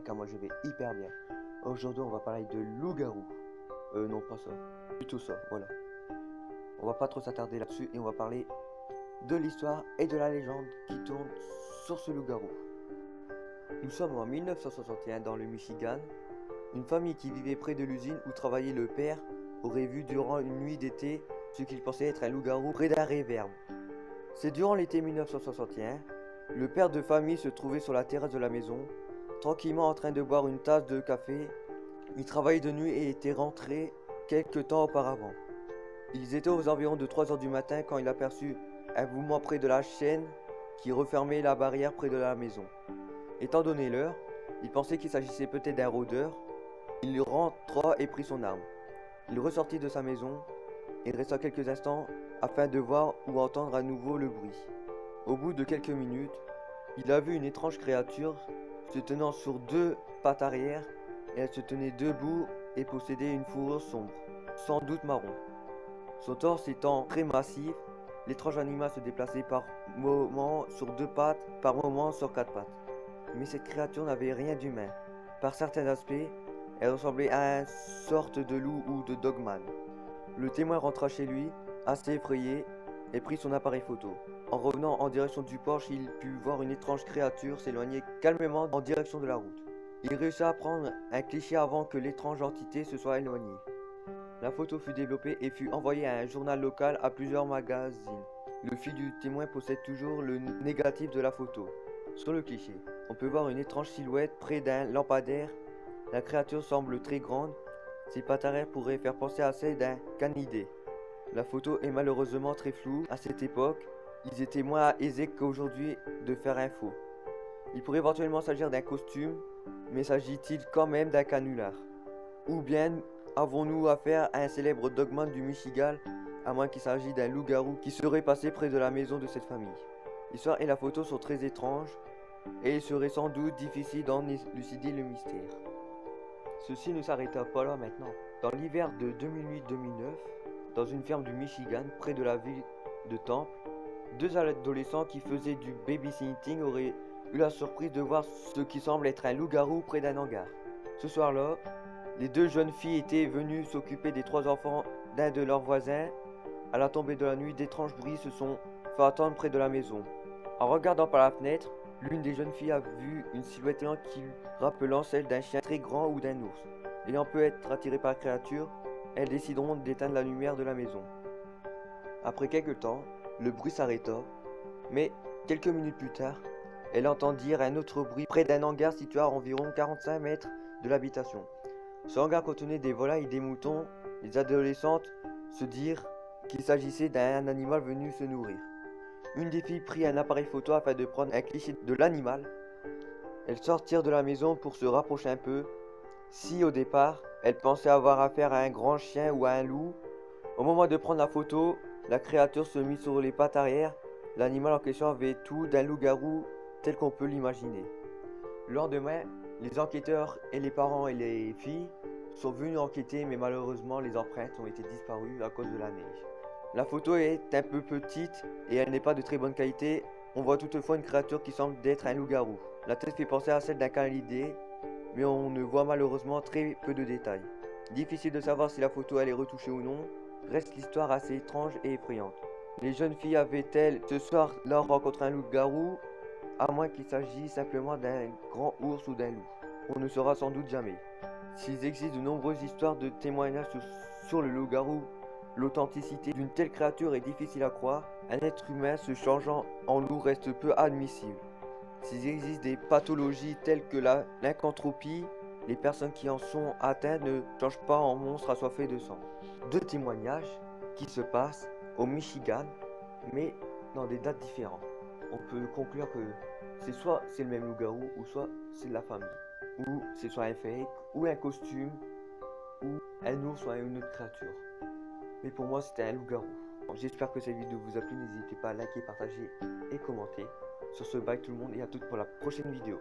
car moi je vais hyper bien. Aujourd'hui on va parler de loup-garou. Non pas ça, plutôt ça, voilà. On va pas trop s'attarder là-dessus et on va parler de l'histoire et de la légende qui tourne sur ce loup-garou. Nous sommes en 1961 dans le Michigan. Une famille qui vivait près de l'usine où travaillait le père aurait vu durant une nuit d'été ce qu'il pensait être un loup-garou près d'un réverbe. C'est durant l'été 1961, le père de famille se trouvait sur la terrasse de la maison, tranquillement en train de boire une tasse de café. Il travaillait de nuit et était rentré quelque temps auparavant. Ils étaient aux environs de 3 heures du matin quand il aperçut un mouvement près de la chaîne qui refermait la barrière près de la maison. Étant donné l'heure, il pensait qu'il s'agissait peut-être d'un rôdeur. Il rentra et prit son arme. Il ressortit de sa maison et resta quelques instants afin de voir ou entendre à nouveau le bruit. Au bout de quelques minutes, il a vu une étrange créature se tenant sur deux pattes arrière et elle se tenait debout et possédait une fourrure sombre, sans doute marron. Son torse étant très massif, l'étrange animal se déplaçait par moments sur deux pattes, par moments sur quatre pattes. Mais cette créature n'avait rien d'humain. Par certains aspects, elle ressemblait à une sorte de loup ou de dogman. Le témoin rentra chez lui, assez effrayé, et prit son appareil photo. En revenant en direction du porche, il put voir une étrange créature s'éloigner calmement en direction de la route. Il réussit à prendre un cliché avant que l'étrange entité se soit éloignée. La photo fut développée et fut envoyée à un journal local à plusieurs magazines. Le fil du témoin possède toujours le négatif de la photo. Sur le cliché, on peut voir une étrange silhouette près d'un lampadaire. La créature semble très grande. Ses pattes arrière pourraient faire penser à celle d'un canidé. La photo est malheureusement très floue. À cette époque, ils étaient moins aisés qu'aujourd'hui de faire un faux. Il pourrait éventuellement s'agir d'un costume, mais s'agit-il quand même d'un canular? Ou bien avons-nous affaire à un célèbre dogman du Michigan, à moins qu'il s'agisse d'un loup-garou qui serait passé près de la maison de cette famille? L'histoire et la photo sont très étranges, et il serait sans doute difficile d'en élucider le mystère. Ceci ne s'arrêta pas là maintenant. Dans l'hiver de 2008-2009, dans une ferme du Michigan, près de la ville de Temple, deux adolescents qui faisaient du babysitting auraient eu la surprise de voir ce qui semble être un loup-garou près d'un hangar. Ce soir-là, les deux jeunes filles étaient venues s'occuper des trois enfants d'un de leurs voisins. À la tombée de la nuit, d'étranges bruits se sont fait entendre près de la maison. En regardant par la fenêtre, l'une des jeunes filles a vu une silhouette qui rappelant celle d'un chien très grand ou d'un ours. Ayant pu être attirée par la créature, elles décideront d'éteindre la lumière de la maison. Après quelque temps, le bruit s'arrêta, mais quelques minutes plus tard, elles entendirent un autre bruit près d'un hangar situé à environ 45 mètres de l'habitation. Ce hangar contenait des volailles et des moutons. Les adolescentes se dirent qu'il s'agissait d'un animal venu se nourrir. Une des filles prit un appareil photo afin de prendre un cliché de l'animal. Elles sortirent de la maison pour se rapprocher un peu. Si au départ, elles pensaient avoir affaire à un grand chien ou à un loup, au moment de prendre la photo, la créature se mit sur les pattes arrière. L'animal en question avait tout d'un loup-garou tel qu'on peut l'imaginer. Le lendemain, les enquêteurs et les parents et les filles sont venus enquêter, mais malheureusement les empreintes ont été disparues à cause de la neige. La photo est un peu petite et elle n'est pas de très bonne qualité. On voit toutefois une créature qui semble d'être un loup-garou. La tête fait penser à celle d'un canidé, mais on ne voit malheureusement très peu de détails. Difficile de savoir si la photo elle est retouchée ou non. Reste l'histoire assez étrange et effrayante. Les jeunes filles avaient-elles ce soir-là rencontré un loup-garou, à moins qu'il s'agisse simplement d'un grand ours ou d'un loup? On ne saura sans doute jamais. S'il existe de nombreuses histoires de témoignages sur le loup-garou, l'authenticité d'une telle créature est difficile à croire. Un être humain se changeant en loup reste peu admissible. S'il existe des pathologies telles que la lycanthropie, les personnes qui en sont atteintes ne changent pas en monstres assoiffés de sang. Deux témoignages qui se passent au Michigan, mais dans des dates différentes. On peut conclure que c'est soit c'est le même loup-garou, ou soit c'est de la famille. Ou c'est soit un fake, ou un costume, ou un ours, soit une autre créature. Mais pour moi c'était un loup-garou. J'espère que cette vidéo vous a plu, n'hésitez pas à liker, partager et commenter. Sur ce, bye tout le monde et à toutes pour la prochaine vidéo.